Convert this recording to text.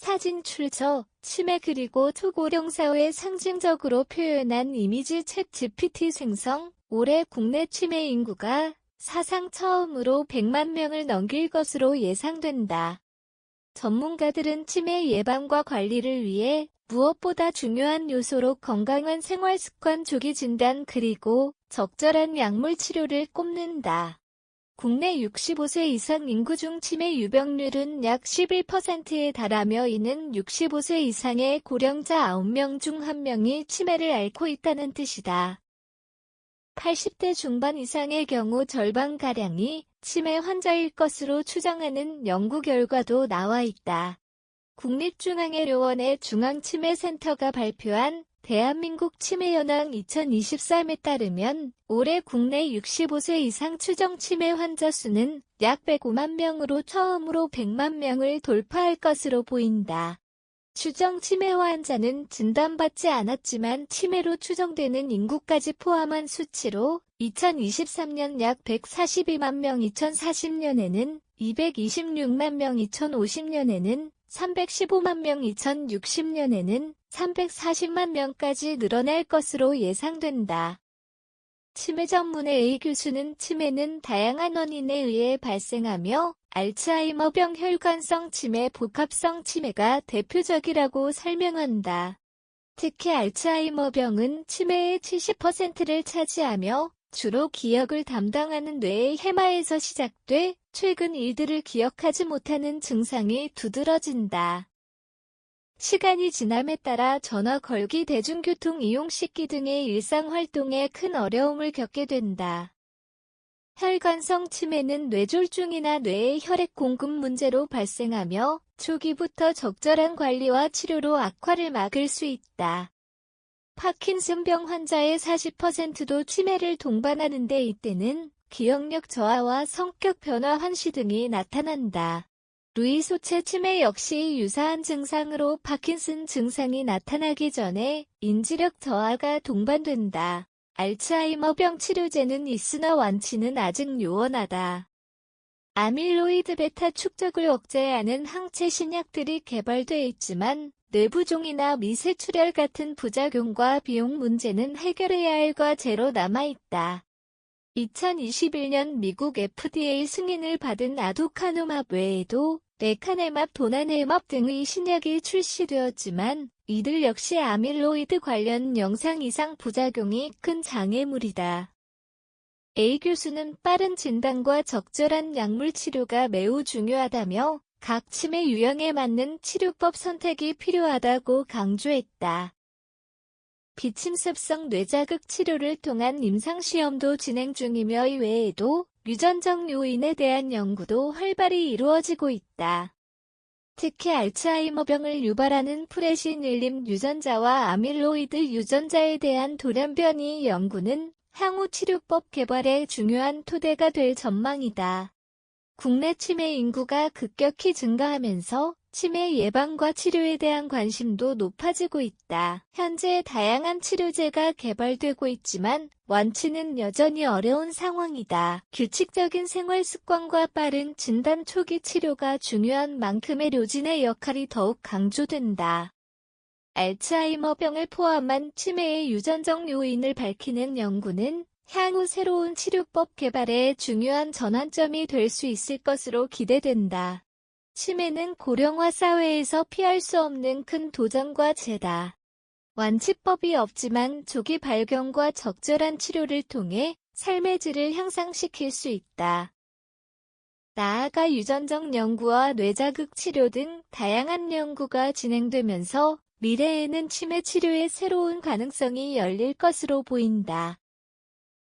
사진 출처, 치매 그리고 초고령 사회 상징적으로 표현한 이미지 챗 GPT 생성, 올해 국내 치매 인구가 사상 처음으로 100만 명을 넘길 것으로 예상된다. 전문가들은 치매 예방과 관리를 위해 무엇보다 중요한 요소로 건강한 생활습관 조기 진단 그리고 적절한 약물 치료를 꼽는다. 국내 65세 이상 인구 중 치매 유병률은 약 11%에 달하며 이는 65세 이상의 고령자 9명 중 1명이 치매를 앓고 있다는 뜻이다. 80대 중반 이상의 경우 절반가량이 치매 환자일 것으로 추정하는 연구 결과도 나와 있다. 국립중앙의료원의 중앙치매센터가 발표한 대한민국 치매현황 2023에 따르면 올해 국내 65세 이상 추정 치매 환자 수는 약 105만 명으로 처음으로 100만 명을 돌파할 것으로 보인다. 추정 치매 환자는 진단받지 않았지만 치매로 추정되는 인구까지 포함한 수치로 2023년 약 142만 명, 2040년에는 226만 명, 2050년에는 315만 명, 2060년에는 340만 명까지 늘어날 것으로 예상된다. 치매 전문의 A 교수는 치매는 다양한 원인에 의해 발생하며 알츠하이머병, 혈관성 치매, 복합성 치매가 대표적이라고 설명한다. 특히 알츠하이머병은 치매의 70%를 차지하며 주로 기억을 담당하는 뇌의 해마에서 시작돼 최근 일들을 기억하지 못하는 증상이 두드러진다. 시간이 지남에 따라 전화 걸기, 대중교통 이용, 씻기 등의 일상활동에 큰 어려움을 겪게 된다. 혈관성 치매는 뇌졸중이나 뇌의 혈액 공급 문제로 발생하며 초기부터 적절한 관리와 치료로 악화를 막을 수 있다. 파킨슨병 환자의 40%도 치매를 동반하는데 이때는 기억력 저하와 성격 변화, 환시 등이 나타난다. 루이 소체 치매 역시 유사한 증상으로 파킨슨 증상이 나타나기 전에 인지력 저하가 동반된다. 알츠하이머병 치료제는 있으나 완치는 아직 요원하다. 아밀로이드 베타 축적을 억제하는 항체 신약들이 개발돼 있지만 뇌부종이나 미세출혈 같은 부작용과 비용 문제는 해결해야 할 과제로 남아있다. 2021년 미국 FDA 승인을 받은 아두카누맙 외에도 레카네맙, 도나네맙 등의 신약이 출시되었지만 이들 역시 아밀로이드 관련 영상 이상 부작용이 큰 장애물이다. A 교수는 빠른 진단과 적절한 약물 치료가 매우 중요하다며 각 치매 유형에 맞는 치료법 선택이 필요하다고 강조했다. 비침습성 뇌자극 치료를 통한 임상시험도 진행 중이며 이외에도 유전적 요인에 대한 연구도 활발히 이루어지고 있다. 특히 알츠하이머병을 유발하는 프레시닐림 유전자와 아밀로이드 유전자에 대한 돌연변이 연구는 향후 치료법 개발에 중요한 토대가 될 전망이다. 국내 치매 인구가 급격히 증가하면서 치매 예방과 치료에 대한 관심도 높아지고 있다. 현재 다양한 치료제가 개발되고 있지만 완치는 여전히 어려운 상황이다. 규칙적인 생활 습관과 빠른 진단, 초기 치료가 중요한 만큼 의료진의 역할이 더욱 강조된다. 알츠하이머병을 포함한 치매의 유전적 요인을 밝히는 연구는 향후 새로운 치료법 개발에 중요한 전환점이 될 수 있을 것으로 기대된다. 치매는 고령화 사회에서 피할 수 없는 큰 도전과 죄다. 완치법이 없지만 조기 발견과 적절한 치료를 통해 삶의 질을 향상시킬 수 있다. 나아가 유전적 연구와 뇌자극 치료 등 다양한 연구가 진행되면서 미래에는 치매 치료의 새로운 가능성이 열릴 것으로 보인다.